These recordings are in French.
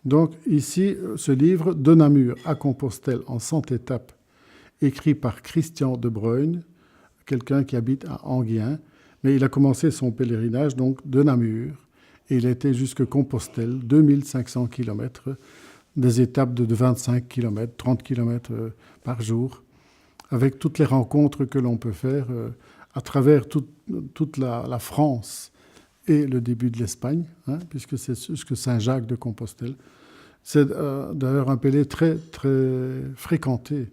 Donc ici, ce livre, De Namur à Compostelle en 100 étapes, écrit par Christian de Bruyne, quelqu'un qui habite à Enghien, mais il a commencé son pèlerinage donc de Namur et il a été jusque Compostelle, 2500 km, des étapes de 25 km, 30 km par jour, avec toutes les rencontres que l'on peut faire à travers toute la France et le début de l'Espagne, hein, puisque c'est jusque Saint-Jacques de Compostelle. C'est d'ailleurs un pèlerin très, très fréquenté.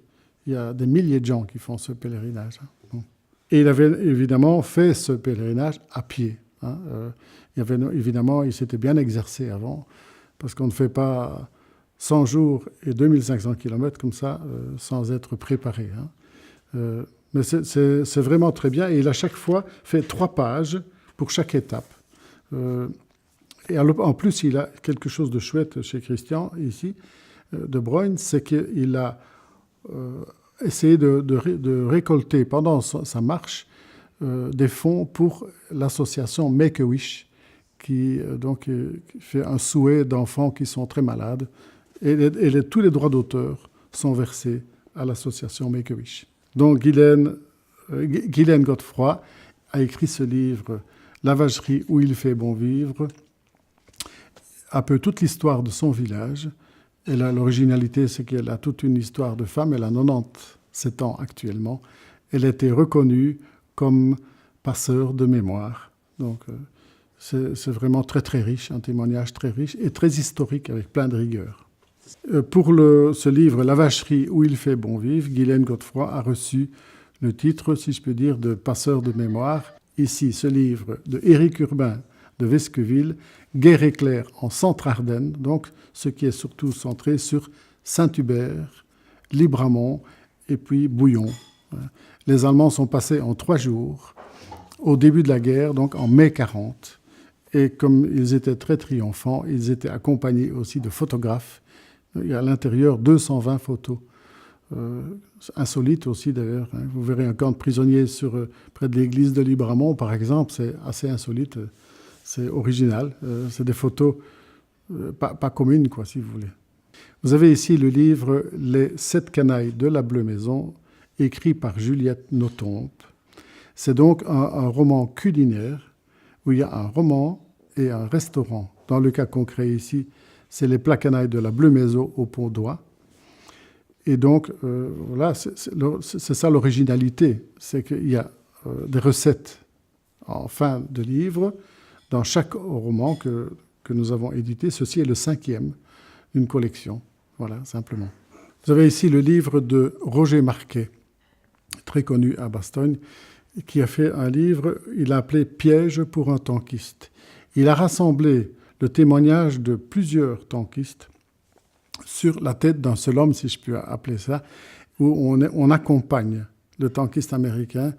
Il y a des milliers de gens qui font ce pèlerinage. Hein. Et il avait évidemment fait ce pèlerinage à pied. Hein. Évidemment, il s'était bien exercé avant, parce qu'on ne fait pas 100 jours et 2500 km comme ça, sans être préparé. Hein. Mais c'est vraiment très bien. Et il a chaque fois fait 3 pages pour chaque étape. Et en plus, il a quelque chose de chouette chez Christian, ici, de Bruyne, c'est qu'il a essayé de récolter pendant sa marche des fonds pour l'association Make-A-Wish, qui donc fait un souhait d'enfants qui sont très malades. Et tous les droits d'auteur sont versés à l'association Make-A-Wish. Donc Guylaine Godefroy a écrit ce livre « La vacherie où il fait bon vivre », un peu toute l'histoire de son village. L'originalité, c'est qu'elle a toute une histoire de femme. Elle a 97 ans actuellement. Elle a été reconnue comme passeur de mémoire. Donc, c'est vraiment très, très riche, un témoignage très riche et très historique avec plein de rigueur. Pour ce livre, La vacherie où il fait bon vivre, Guylaine Godefroy a reçu le titre, si je peux dire, de passeur de mémoire. Ici, ce livre de Éric Urbain de Vesqueville, Guerre éclair en Centre-Ardenne, donc ce qui est surtout centré sur Saint-Hubert, Libramont et puis Bouillon. Les Allemands sont passés en 3 jours au début de la guerre, donc en mai 40. Et comme ils étaient très triomphants, ils étaient accompagnés aussi de photographes. Il y a à l'intérieur 220 photos. Insolite aussi d'ailleurs. Hein. Vous verrez un camp de prisonniers près de l'église de Libramont, par exemple, c'est assez insolite. C'est original. C'est des photos pas communes, quoi, si vous voulez. Vous avez ici le livre « Les 7 canailles de la Bleue Maison », écrit par Juliette Nothomb. C'est donc un roman culinaire où il y a un roman et un restaurant. Dans le cas concret ici, c'est les plats canailles de la Bleue Maison au Pont d'Oie. Et donc, voilà, c'est ça l'originalité. C'est qu'il y a des recettes en fin de livre dans chaque roman que nous avons édité. Ceci est le 5e d'une collection. Voilà, simplement. Vous avez ici le livre de Roger Marquet, très connu à Bastogne, qui a fait un livre, il a appelé « Piège pour un tankiste ». Il a rassemblé le témoignage de plusieurs tankistes sur la tête d'un seul homme, si je puis appeler ça, où on accompagne le tankiste américain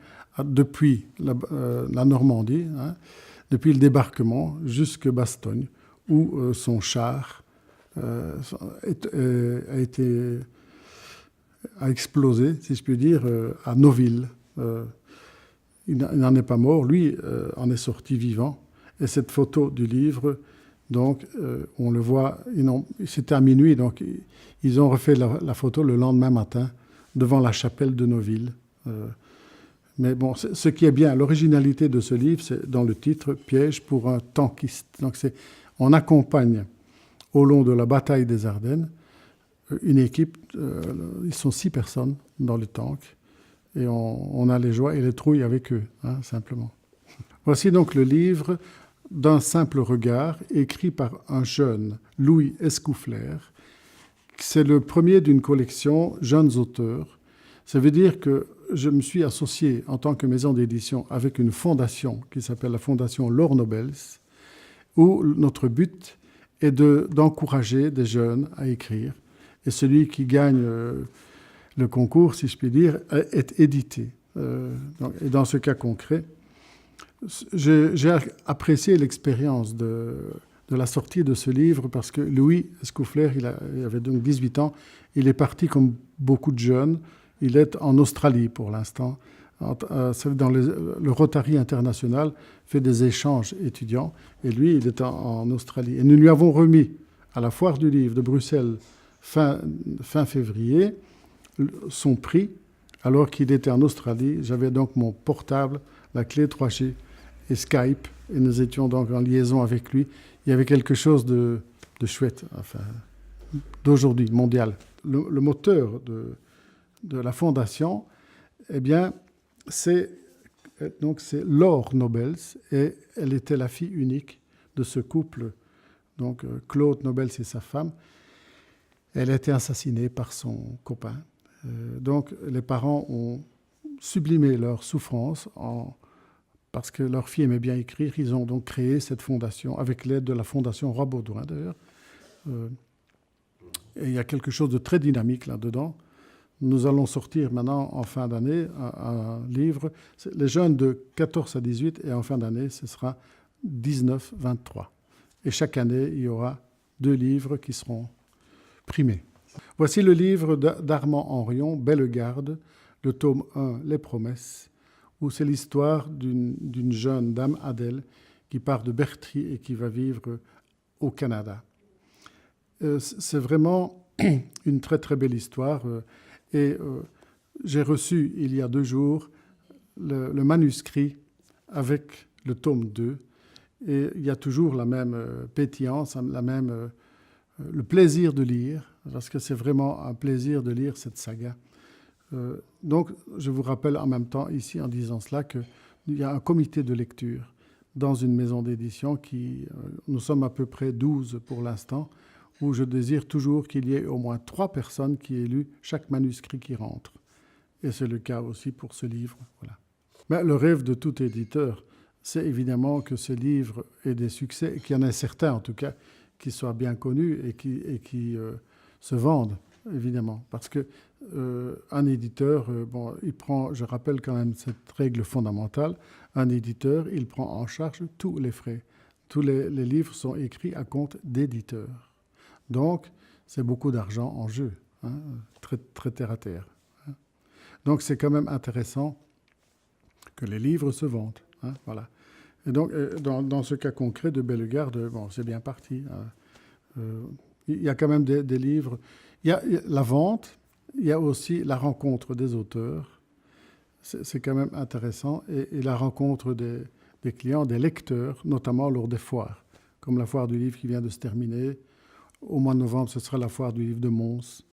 depuis la Normandie, hein, depuis le débarquement jusqu'à Bastogne, où son char a explosé, si je puis dire, à Noville. Il n'en est pas mort, lui en est sorti vivant. Et cette photo du livre, donc, on le voit, c'était à minuit, donc ils ont refait la photo le lendemain matin devant la chapelle de Noville. Mais bon, ce qui est bien, l'originalité de ce livre, c'est dans le titre « Piège pour un tankiste ». Donc, on accompagne au long de la bataille des Ardennes une équipe, ils sont 6 personnes dans le tank, et on a les joies et les trouilles avec eux, hein, simplement. Voici donc le livre d'un simple regard, écrit par un jeune, Louis Escouflair. C'est le premier d'une collection Jeunes auteurs. Ça veut dire que je me suis associé en tant que maison d'édition avec une fondation qui s'appelle la Fondation Laure Nobels, où notre but est d'encourager des jeunes à écrire. Et celui qui gagne le concours, si je puis dire, est édité. Et dans ce cas concret, j'ai apprécié l'expérience de la sortie de ce livre parce que Louis Escouflair, il avait donc 18 ans, il est parti comme beaucoup de jeunes. Il est en Australie pour l'instant. Dans le Rotary International fait des échanges étudiants. Et lui, il est en Australie. Et nous lui avons remis à la foire du livre de Bruxelles fin février son prix alors qu'il était en Australie. J'avais donc mon portable, la clé 3G et Skype, et nous étions donc en liaison avec lui. Il y avait quelque chose de chouette, enfin, d'aujourd'hui, mondial. Le moteur de la fondation, eh bien, c'est Laure Nobels, et elle était la fille unique de ce couple. Donc, Claude Nobels et sa femme. Elle a été assassinée par son copain. Donc, les parents ont sublimé leur souffrance parce que leur fille aimait bien écrire. Ils ont donc créé cette fondation avec l'aide de la fondation Roi Baudouin, d'ailleurs. Et il y a quelque chose de très dynamique là-dedans. Nous allons sortir maintenant, en fin d'année, un livre. Les jeunes de 14 à 18, et en fin d'année, ce sera 19-23. Et chaque année, il y aura 2 livres qui seront primés. Voici le livre d'Armand Henrion, Bellegarde, le tome 1, Les Promesses, où c'est l'histoire d'une jeune dame, Adèle, qui part de Bertry et qui va vivre au Canada. C'est vraiment une très très belle histoire. Et j'ai reçu, il y a 2 jours, le manuscrit avec le tome 2. Et il y a toujours la même pétillance, le plaisir de lire, parce que c'est vraiment un plaisir de lire cette saga. Donc, je vous rappelle en même temps, ici, en disant cela, qu'il y a un comité de lecture dans une maison d'édition nous sommes à peu près 12 pour l'instant, où je désire toujours qu'il y ait au moins 3 personnes qui aient lu chaque manuscrit qui rentre. Et c'est le cas aussi pour ce livre. Voilà. Mais le rêve de tout éditeur, c'est évidemment que ce livre ait des succès, et qu'il y en ait certains en tout cas, qui soient bien connus et qui se vendent, évidemment. Parce qu'un éditeur, il prend, je rappelle quand même cette règle fondamentale, un éditeur, il prend en charge tous les frais. Tous les livres sont écrits à compte d'éditeur. Donc, c'est beaucoup d'argent en jeu, hein, très, très terre à terre. Hein. Donc, c'est quand même intéressant que les livres se vendent. Hein, voilà. Et donc, dans ce cas concret de Bellegarde, c'est bien parti. Hein. Il y a quand même des livres. Il y a la vente, il y a aussi la rencontre des auteurs. C'est quand même intéressant. Et la rencontre des clients, des lecteurs, notamment lors des foires, comme la foire du livre qui vient de se terminer. Au mois de novembre, ce sera la foire du livre de Mons.